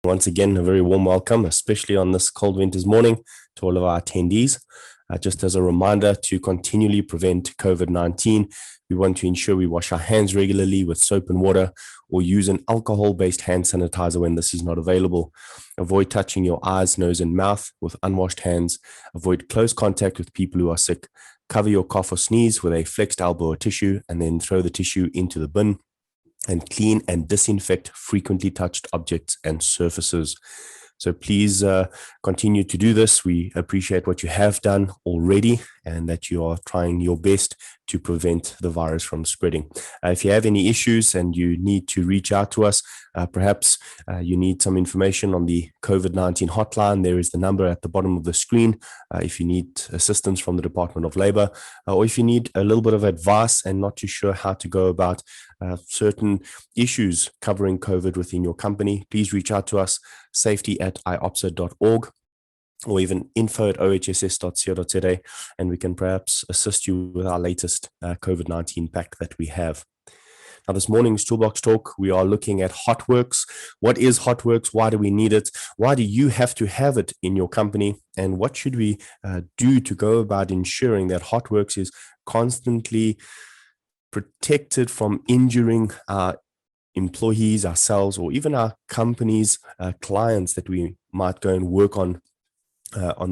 Once again, a very warm welcome, especially on this cold winter's morning, to all of our attendees. Just as a reminder to continually prevent COVID-19, we want to ensure we wash our hands regularly with soap and water or use an alcohol-based hand sanitizer when this is not available. Avoid touching your eyes, nose, and mouth with unwashed hands. Avoid close contact with people who are sick. Cover your cough or sneeze with a flexed elbow or tissue and then throw the tissue into the bin. And clean and disinfect frequently touched objects and surfaces. So please continue to do this. We appreciate what you have done already and that you are trying your best to prevent the virus from spreading. If you have any issues and you need to reach out to us, perhaps you need some information on the COVID-19 hotline, there is the number at the bottom of the screen. If you need assistance from the Department of Labor, or if you need a little bit of advice and not too sure how to go about certain issues covering COVID within your company, please reach out to us, safety@iopsa.org. or even info@ohss.co.za, and we can perhaps assist you with our latest COVID-19 pack that we have. Now, this morning's Toolbox Talk, we are looking at HotWorks. What is HotWorks? Why do we need it? Why do you have to have it in your company? And what should we do to go about ensuring that HotWorks is constantly protected from injuring our employees, ourselves, or even our company's clients that we might go and work on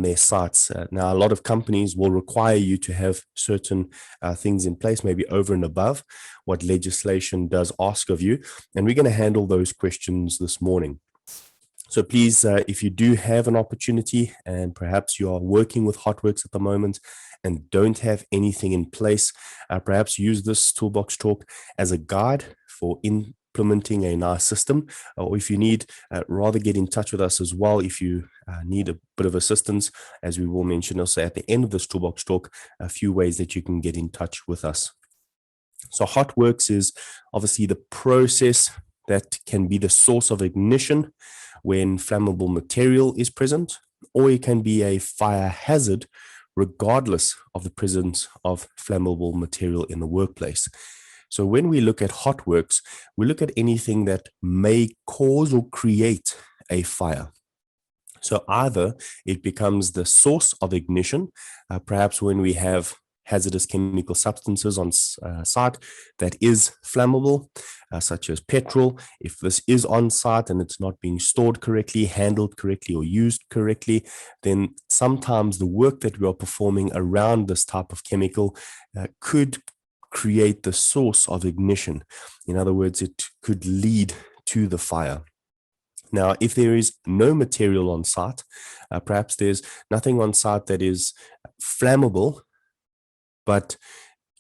their sites. Now, a lot of companies will require you to have certain things in place, maybe over and above what legislation does ask of you. And we're going to handle those questions this morning. So please, if you do have an opportunity and perhaps you are working with HotWorks at the moment and don't have anything in place, perhaps use this Toolbox Talk as a guide for implementing a nice system, or if you need, rather get in touch with us as well if you need a bit of assistance, as we will mention also at the end of this Toolbox Talk, a few ways that you can get in touch with us. So HotWorks is obviously the process that can be the source of ignition when flammable material is present, or it can be a fire hazard regardless of the presence of flammable material in the workplace. So when we look at HotWorks, we look at anything that may cause or create a fire. So either it becomes the source of ignition, perhaps when we have hazardous chemical substances on site that is flammable, such as petrol. If this is on site and it's not being stored correctly, handled correctly, or used correctly, then sometimes the work that we are performing around this type of chemical could create the source of ignition. In other words, it could lead to the fire. Now, if there is no material on site, perhaps there's nothing on site that is flammable, but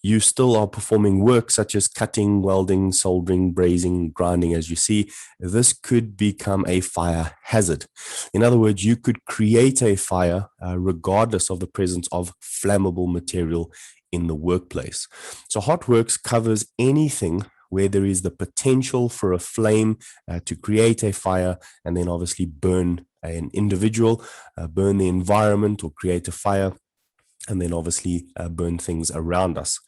you still are performing work such as cutting, welding, soldering, brazing, grinding, as you see, this could become a fire hazard. In other words, you could create a fire regardless of the presence of flammable material in the workplace. So HotWorks covers anything where there is the potential for a flame to create a fire and then obviously burn an individual, burn the environment, or create a fire, and then obviously burn things around us.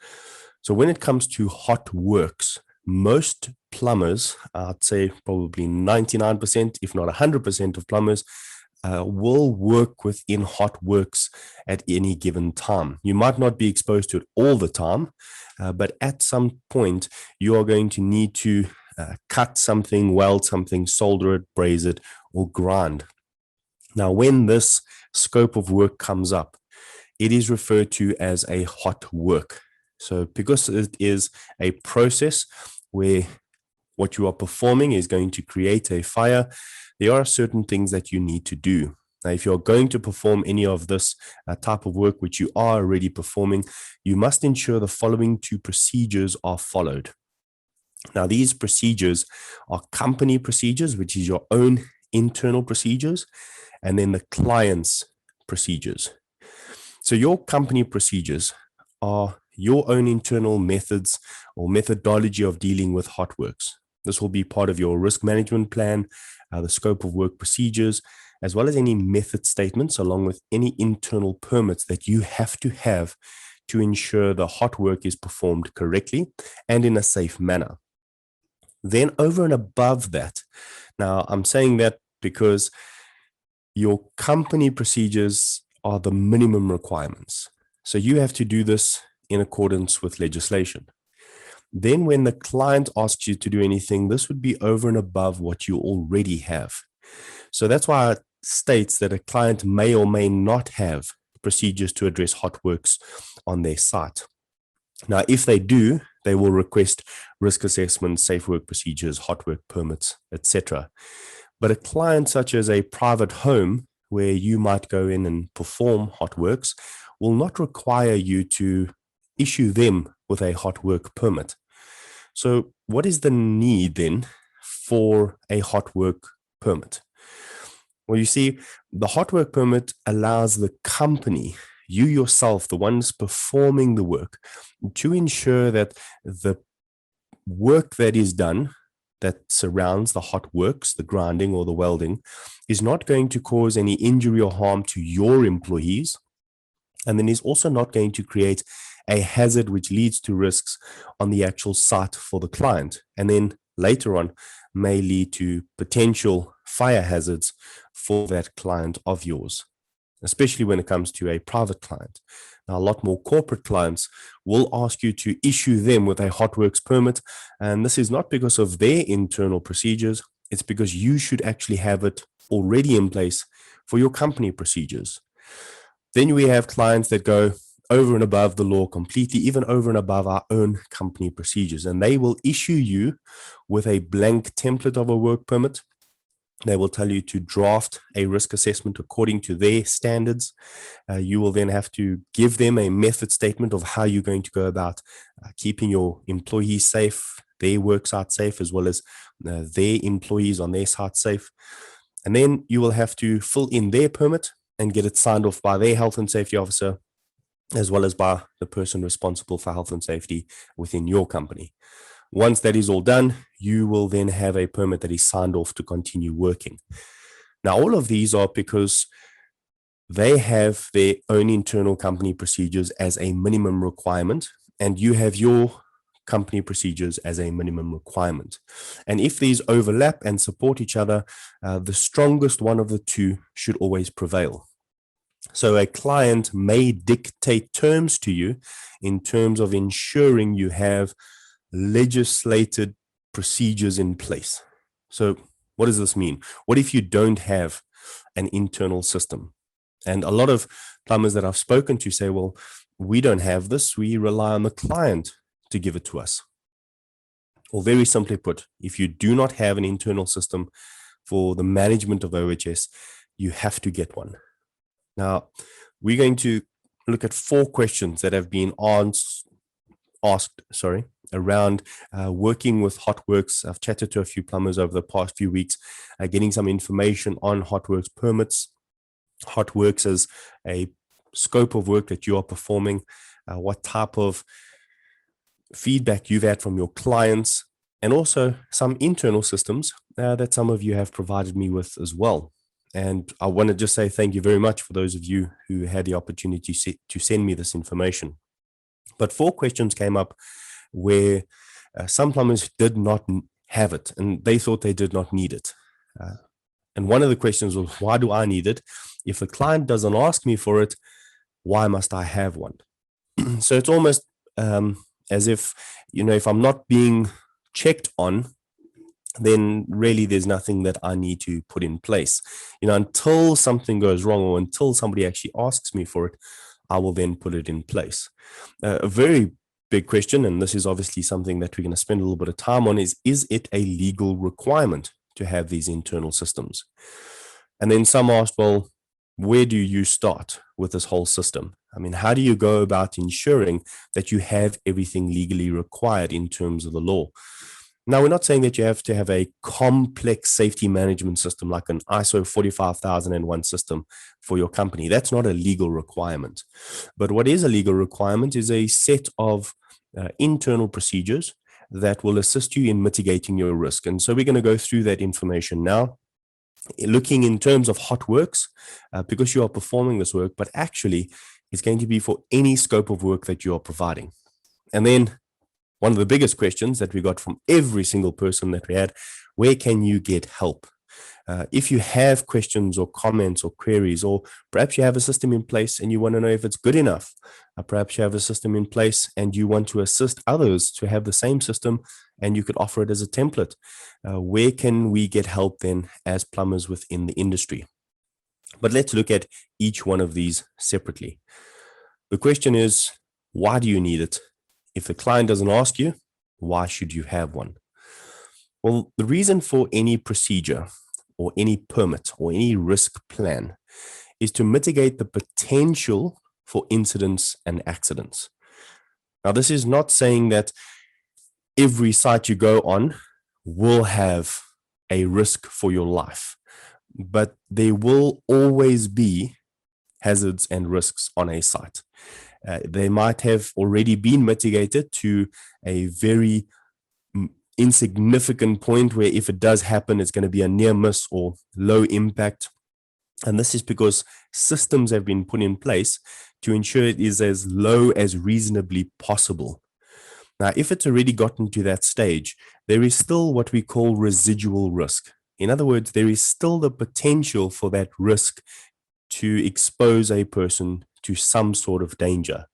So when it comes to HotWorks, most plumbers, I'd say probably 99%, if not 100% of plumbers, will work within HotWorks at any given time. You might not be exposed to it all the time, but at some point you are going to need to cut something, weld something, solder it, braze it, or grind. Now, when this scope of work comes up, it is referred to as a hot work. So because it is a process where what you are performing is going to create a fire, there are certain things that you need to do. Now, if you're going to perform any of this type of work, which you are already performing, you must ensure the following two procedures are followed. Now, these procedures are company procedures, which is your own internal procedures, and then the client's procedures. So your company procedures are your own internal methods or methodology of dealing with HotWorks. This will be part of your risk management plan, the scope of work procedures, as well as any method statements, along with any internal permits that you have to ensure the hot work is performed correctly and in a safe manner. Then over and above that, now I'm saying that because your company procedures are the minimum requirements. So you have to do this in accordance with legislation. Then when the client asks you to do anything, this would be over and above what you already have. So that's why it states that a client may or may not have procedures to address hot works on their site. Now, if they do, they will request risk assessments, safe work procedures, hot work permits, etc. But a client such as a private home, where you might go in and perform hot works, will not require you to issue them with a hot work permit. So what is the need then for a hot work permit? Well, you see, the hot work permit allows the company, you yourself, the ones performing the work, to ensure that the work that is done that surrounds the hot works, the grinding or the welding, is not going to cause any injury or harm to your employees, and then is also not going to create a hazard which leads to risks on the actual site for the client, and then later on may lead to potential fire hazards for that client of yours, especially when it comes to a private client. Now, a lot more corporate clients will ask you to issue them with a hot works permit, and this is not because of their internal procedures, it's because you should actually have it already in place for your company procedures. Then we have clients that go over and above the law completely, even over and above our own company procedures, and they will issue you with a blank template of a work permit. They will tell you to draft a risk assessment according to their standards. You will then have to give them a method statement of how you're going to go about keeping your employees safe, their work site safe, as well as their employees on their site safe. And then you will have to fill in their permit and get it signed off by their health and safety officer, as well as by the person responsible for health and safety within your company. Once that is all done, you will then have a permit that is signed off to continue working. Now, all of these are because they have their own internal company procedures as a minimum requirement, and you have your company procedures as a minimum requirement. And if these overlap and support each other, the strongest one of the two should always prevail. So a client may dictate terms to you in terms of ensuring you have legislated procedures in place. So what does this mean? What if you don't have an internal system? And a lot of plumbers that I've spoken to say, well, we don't have this. We rely on the client to give it to us. Or very simply put, if you do not have an internal system for the management of OHS, you have to get one. Now, we're going to look at 4 questions that have been asked around working with hot works. I've chatted to a few plumbers over the past few weeks, getting some information on hot works permits, hot works as a scope of work that you are performing, what type of feedback you've had from your clients, and also some internal systems that some of you have provided me with as well. And I want to just say thank you very much for those of you who had the opportunity to send me this information. But 4 questions came up where some plumbers did not have it and they thought they did not need it. And one of the questions was, why do I need it? If the client doesn't ask me for it, why must I have one? So it's almost as if, if I'm not being checked on, then really there's nothing that I need to put in place. Until something goes wrong or until somebody actually asks me for it, I will then put it in place. A very big question, and this is obviously something that we're going to spend a little bit of time on, is it a legal requirement to have these internal systems? And then some asked, well, where do you start with this whole system? I mean, how do you go about ensuring that you have everything legally required in terms of the law? Now, we're not saying that you have to have a complex safety management system like an ISO 45001 system for your company. That's not a legal requirement. But what is a legal requirement is a set of internal procedures that will assist you in mitigating your risk. And so we're going to go through that information now, looking in terms of hot works, because you are performing this work, but actually it's going to be for any scope of work that you are providing. And then one of the biggest questions that we got from every single person that we had, where can you get help? If you have questions or comments or queries, or perhaps you have a system in place and you want to know if it's good enough, perhaps you have a system in place and you want to assist others to have the same system and you could offer it as a template, where can we get help then as plumbers within the industry? But let's look at each one of these separately. The question is, why do you need it? If the client doesn't ask you, why should you have one? Well, the reason for any procedure or any permit or any risk plan is to mitigate the potential for incidents and accidents. Now, this is not saying that every site you go on will have a risk for your life, but there will always be hazards and risks on a site. They might have already been mitigated to a very insignificant point where if it does happen, it's going to be a near miss or low impact. And this is because systems have been put in place to ensure it is as low as reasonably possible. Now, if it's already gotten to that stage, there is still what we call residual risk. In other words, there is still the potential for that risk to expose a person to some sort of danger.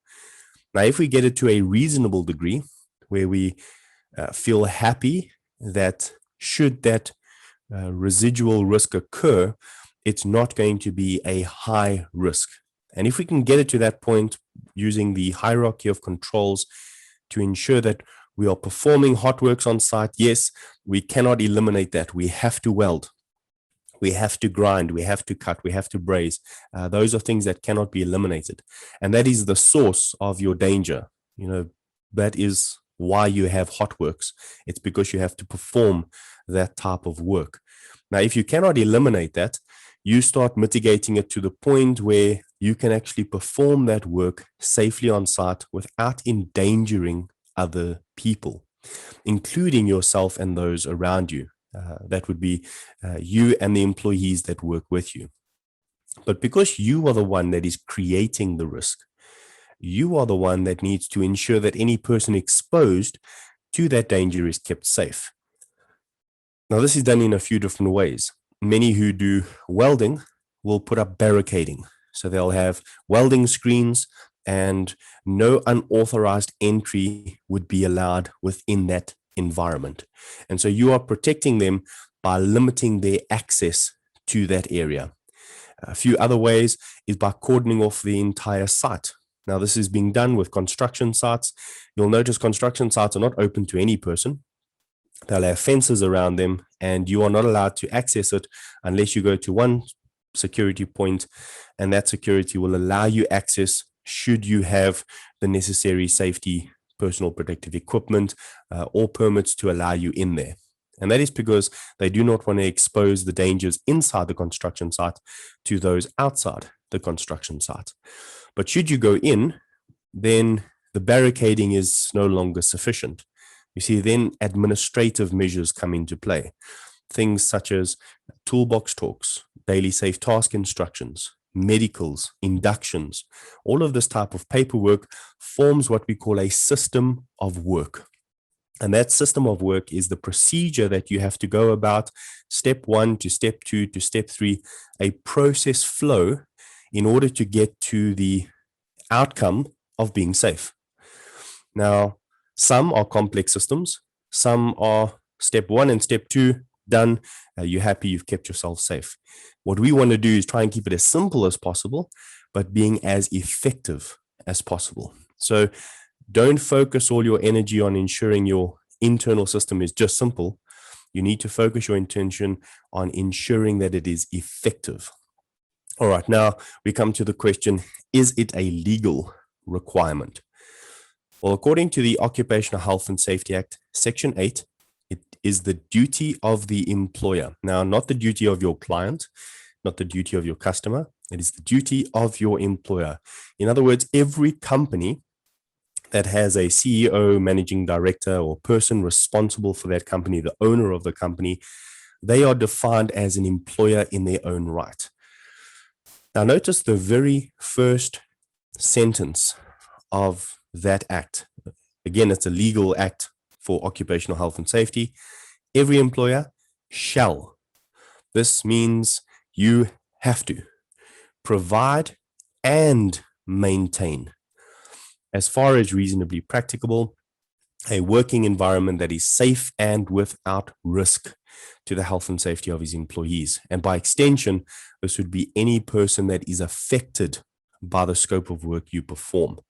Now, if we get it to a reasonable degree where we feel happy that should that residual risk occur, it's not going to be a high risk. And if we can get it to that point using the hierarchy of controls to ensure that we are performing hot works on site, yes, we cannot eliminate that. We have to weld, we have to grind, we have to cut, we have to braze. Those are things that cannot be eliminated. And that is the source of your danger. That is why you have hot works. It's because you have to perform that type of work. Now, if you cannot eliminate that, you start mitigating it to the point where you can actually perform that work safely on site without endangering other people, including yourself and those around you. That would be you and the employees that work with you. But because you are the one that is creating the risk, you are the one that needs to ensure that any person exposed to that danger is kept safe. Now, this is done in a few different ways. Many who do welding will put up barricading. So they'll have welding screens and no unauthorized entry would be allowed within that environment. And so you are protecting them by limiting their access to that area. A few other ways is by cordoning off the entire site. Now, this is being done with construction sites. You'll notice construction sites are not open to any person. They'll have fences around them, and you are not allowed to access it unless you go to one security point, and that security will allow you access should you have the necessary safety, personal protective equipment, or permits to allow you in there. And that is because they do not want to expose the dangers inside the construction site to those outside the construction site. But should you go in, then the barricading is no longer sufficient. You see, then administrative measures come into play. Things such as toolbox talks, daily safe task instructions, medicals, inductions, all of this type of paperwork forms what we call a system of work. And that system of work is the procedure that you have to go about, step 1 to step 2 to step 3, a process flow in order to get to the outcome of being safe. Now, some are complex systems, some are step 1 and step 2, done, you're happy, you've kept yourself safe. What we want to do is try and keep it as simple as possible, but being as effective as possible. So don't focus all your energy on ensuring your internal system is just simple. You need to focus your intention on ensuring that it is effective. All right, now we come to the question, is it a legal requirement? Well, according to the Occupational Health and Safety Act, Section 8, it is the duty of the employer. Now, not the duty of your client, not the duty of your customer. It is the duty of your employer. In other words, every company that has a CEO, managing director, or person responsible for that company, the owner of the company, they are defined as an employer in their own right. Now, notice the very first sentence of that act. Again, it's a legal act for occupational health and safety. Every employer shall This means you have to provide and maintain, as far as reasonably practicable, a working environment that is safe and without risk to the health and safety of his employees. And by extension, this would be any person that is affected by the scope of work you perform.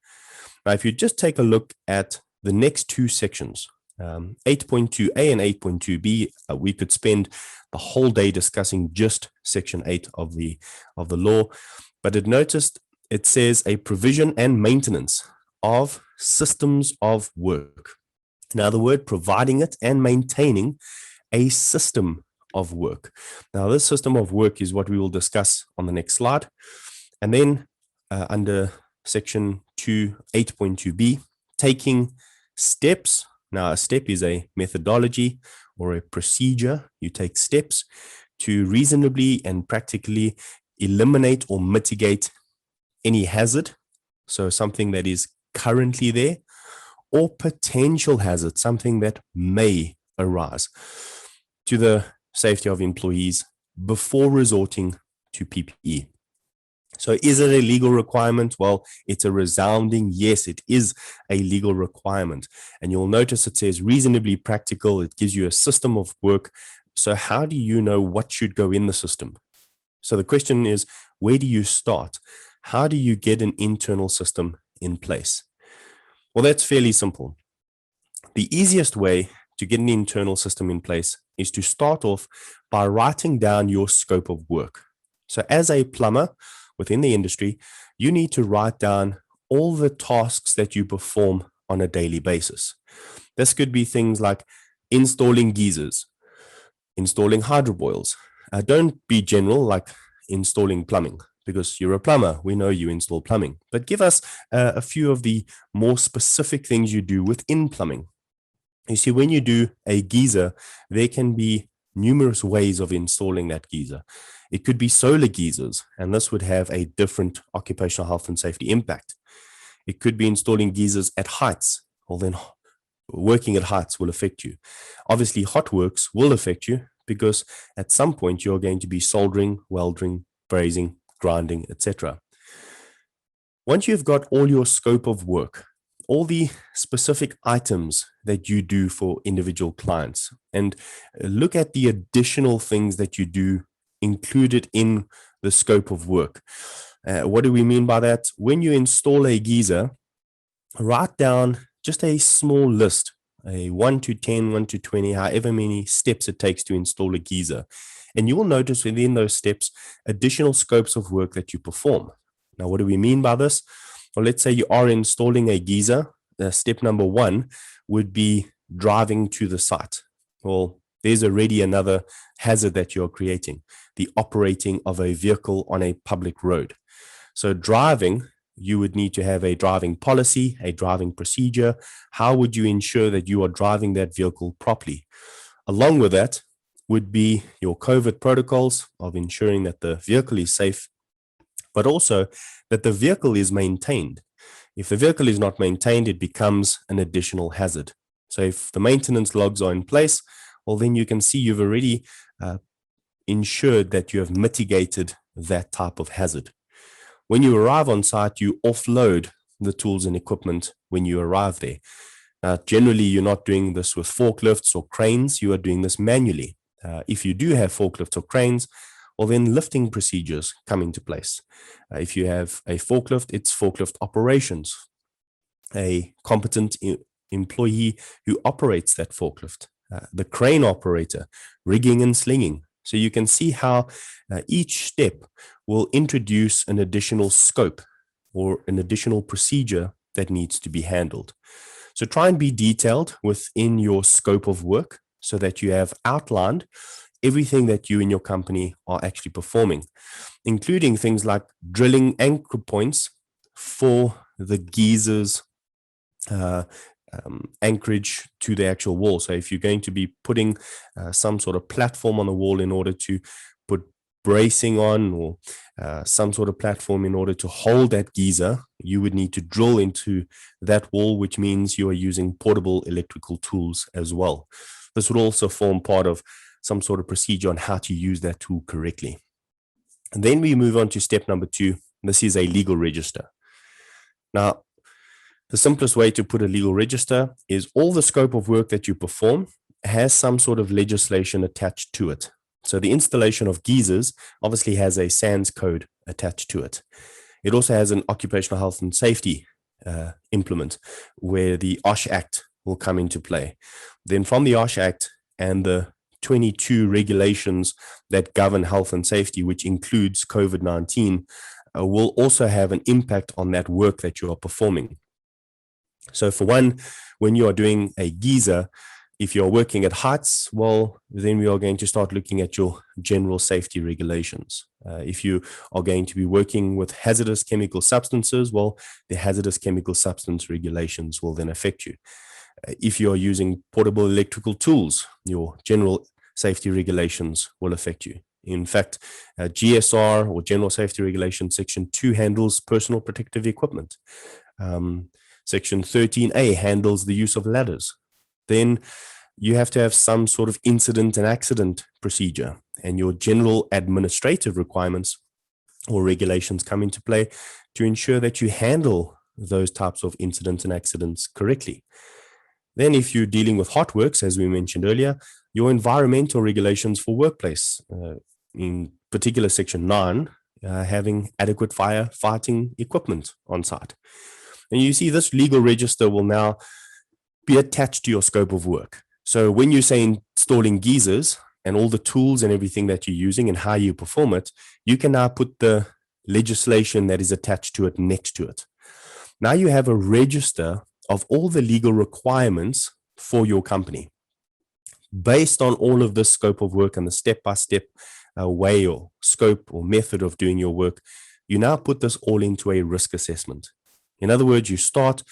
Now, if you just take a look at the next two sections, 8.2a and 8.2b, we could spend the whole day discussing just section 8 of the law, but it says a provision and maintenance of systems of work. Now, the word providing it and maintaining a system of work. Now, this system of work is what we will discuss on the next slide. And then under section 2, 8.2b, taking steps. Now, a step is a methodology or a procedure. You take steps to reasonably and practically eliminate or mitigate any hazard. So something that is currently there, or potential hazard, something that may arise to the safety of employees before resorting to PPE. So is it a legal requirement? Well, it's a resounding yes, it is a legal requirement. And you'll notice it says reasonably practical. It gives you a system of work. So how do you know what should go in the system? So the question is, where do you start? How do you get an internal system in place? Well, that's fairly simple. The easiest way to get an internal system in place is to start off by writing down your scope of work. So as a plumber within the industry, you need to write down all the tasks that you perform on a daily basis. This could be things like installing geysers, installing hydroboils. Don't be general like installing plumbing, because you're a plumber. We know you install plumbing, but give us a few of the more specific things you do within plumbing. You see, when you do a geyser, there can be numerous ways of installing that geyser. It could be solar geysers, and this would have a different occupational health and safety impact. It could be installing geysers at heights. Well, then working at heights will affect you. Obviously, hot works will affect you because at some point you're going to be soldering, welding, brazing, grinding, etc. Once you've got all your scope of work, all the specific items that you do for individual clients, and look at the additional things that you do included in the scope of work. What do we mean by that? When you install a geyser, write down just a small list, a 1 to 10, 1 to 20, however many steps it takes to install a geyser. And you will notice within those steps, additional scopes of work that you perform. Now, what do we mean by this? Well, let's say you are installing a geyser. Step number 1 would be driving to the site. Well, there's already another hazard that you're creating, the operating of a vehicle on a public road. So driving, you would need to have a driving policy, a driving procedure. How would you ensure that you are driving that vehicle properly? Along with that would be your COVID protocols of ensuring that the vehicle is safe, but also that the vehicle is maintained. If the vehicle is not maintained, it becomes an additional hazard. So if the maintenance logs are in place, well, then you can see you've already ensured that you have mitigated that type of hazard. When you arrive on site, you offload the tools and equipment when you arrive there. Generally, you're not doing this with forklifts or cranes. You are doing this manually. If you do have forklifts or cranes, well, then lifting procedures come into place. If you have a forklift, it's forklift operations, a competent employee who operates that forklift, the crane operator, rigging and slinging. So you can see how each step will introduce an additional scope or an additional procedure that needs to be handled. So try and be detailed within your scope of work so that you have outlined everything that you and your company are actually performing, including things like drilling anchor points for the geysers, anchorage to the actual wall. So if you're going to be putting some sort of platform on the wall in order to put bracing on, or some sort of platform in order to hold that geyser, you would need to drill into that wall, which means you are using portable electrical tools as well. This would also form part of some sort of procedure on how to use that tool correctly. And then we move on to step number 2. This is a legal register. Now, the simplest way to put a legal register is all the scope of work that you perform has some sort of legislation attached to it. So the installation of geysers obviously has a SANS code attached to it. It also has an occupational health and safety implement where the OSH Act will come into play. Then from the OSH Act and the 22 regulations that govern health and safety, which includes COVID-19, will also have an impact on that work that you are performing. So for one, when you are doing a geyser, if you're working at heights, well, then we are going to start looking at your general safety regulations. If you are going to be working with hazardous chemical substances, well, the hazardous chemical substance regulations will then affect you. If you are using portable electrical tools, your general safety regulations will affect you. In fact, GSR or General Safety Regulation Section 2 handles personal protective equipment. Section 13A handles the use of ladders. Then you have to have some sort of incident and accident procedure, and your general administrative requirements or regulations come into play to ensure that you handle those types of incidents and accidents correctly. Then if you're dealing with hot works, as we mentioned earlier, your environmental regulations for workplace, in particular Section 9, having adequate firefighting equipment on site. And you see this legal register will now be attached to your scope of work. So when you say installing geysers and all the tools and everything that you're using and how you perform it, you can now put the legislation that is attached to it next to it. Now you have a register of all the legal requirements for your company. Based on all of this scope of work and the step-by-step way or scope or method of doing your work, you now put this all into a risk assessment. In other words, you start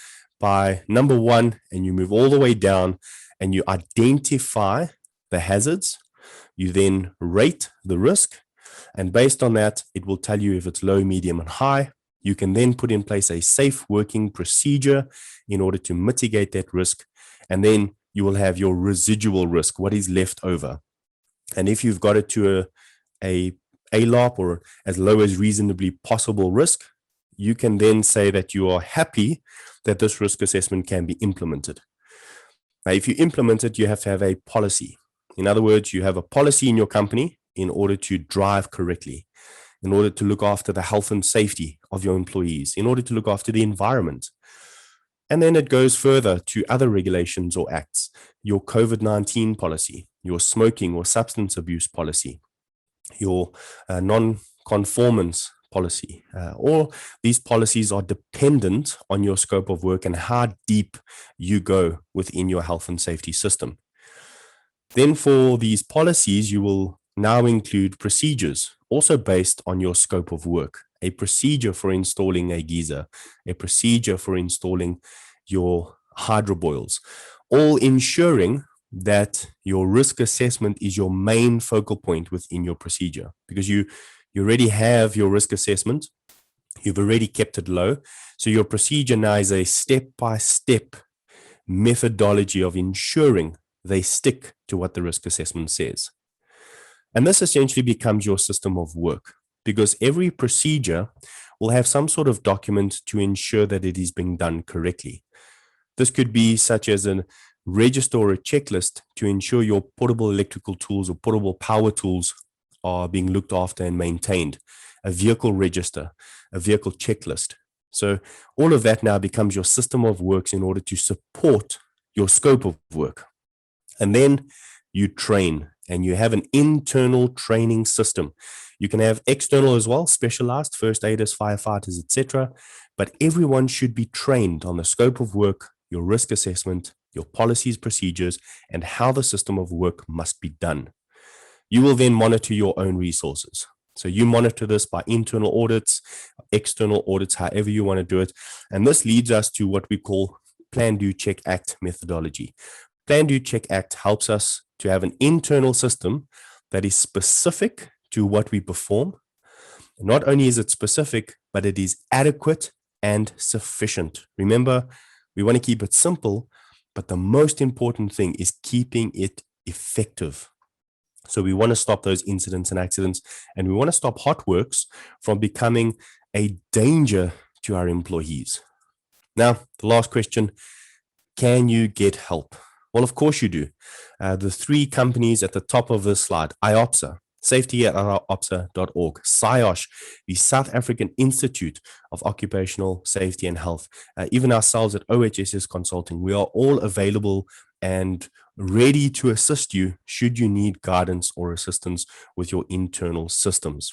by number 1 and you move all the way down and you identify the hazards. You then rate the risk, and based on that, it will tell you if it's low, medium, and high. You can then put in place a safe working procedure in order to mitigate that risk, and then you will have your residual risk, what is left over. And if you've got it to a ALOP or as low as reasonably possible risk, you can then say that you are happy that this risk assessment can be implemented. Now, if you implement it, you have to have a policy. In other words, you have a policy in your company in order to drive correctly, in order to look after the health and safety of your employees, in order to look after the environment. And then it goes further to other regulations or acts, your COVID-19 policy, your smoking or substance abuse policy, your non-conformance policy. All these policies are dependent on your scope of work and how deep you go within your health and safety system. Then for these policies, you will now include procedures, also based on your scope of work. A procedure for installing a geyser, a procedure for installing your hydro boils, all ensuring that your risk assessment is your main focal point within your procedure, because you already have your risk assessment, you've already kept it low. So your procedure now is a step-by-step methodology of ensuring they stick to what the risk assessment says. And this essentially becomes your system of work, because every procedure will have some sort of document to ensure that it is being done correctly. This could be such as a register or a checklist to ensure your portable electrical tools or portable power tools are being looked after and maintained, a vehicle register, a vehicle checklist. So all of that now becomes your system of works in order to support your scope of work. And then you train, and you have an internal training system. You can have external as well, specialized first aiders, firefighters, etc. But everyone should be trained on the scope of work, your risk assessment, your policies, procedures, and how the system of work must be done. You will then monitor your own resources. So you monitor this by internal audits, external audits, however you want to do it. And this leads us to what we call Plan, Do, Check, Act methodology. Plan, Do, Check, Act helps us to have an internal system that is specific to what we perform. Not only is it specific, but it is adequate and sufficient. Remember, we want to keep it simple, but the most important thing is keeping it effective. So we want to stop those incidents and accidents, and we want to stop hot works from becoming a danger to our employees. Now, the last question, can you get help? Well, of course you do. The three companies at the top of this slide, IOPSA, safety@iopsa.org, SIOSH, the South African Institute of Occupational Safety and Health, even ourselves at OHS's Consulting, we are all available and ready to assist you should you need guidance or assistance with your internal systems.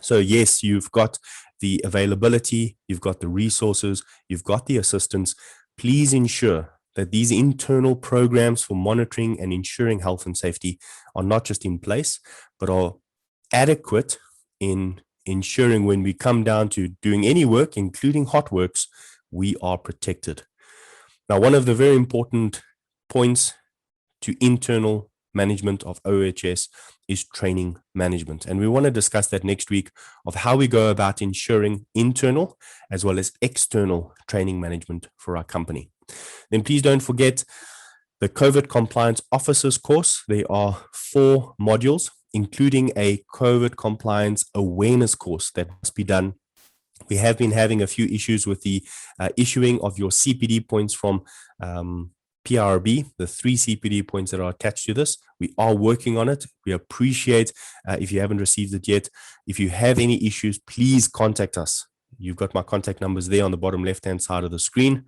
So yes, you've got the availability, you've got the resources, you've got the assistance. Please ensure that these internal programs for monitoring and ensuring health and safety are not just in place, but are adequate in ensuring when we come down to doing any work, including hot works, we are protected. Now, one of the very important points to internal management of OHS is training management. And we want to discuss that next week of how we go about ensuring internal as well as external training management for our company. Then please don't forget the COVID Compliance Officers course. There are 4 modules, including a COVID Compliance Awareness course that must be done. We have been having a few issues with the issuing of your CPD points from PRB, the 3 CPD points that are attached to this. We are working on it. We appreciate if you haven't received it yet. If you have any issues, please contact us. You've got my contact numbers there on the bottom left-hand side of the screen.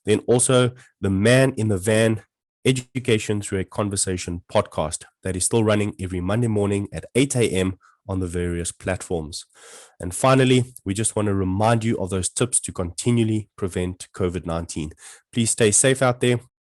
Then also the Man in the Van Education Through a Conversation podcast that is still running every Monday morning at 8 a.m. on the various platforms. And finally, we just want to remind you of those tips to continually prevent COVID-19. Please stay safe out there.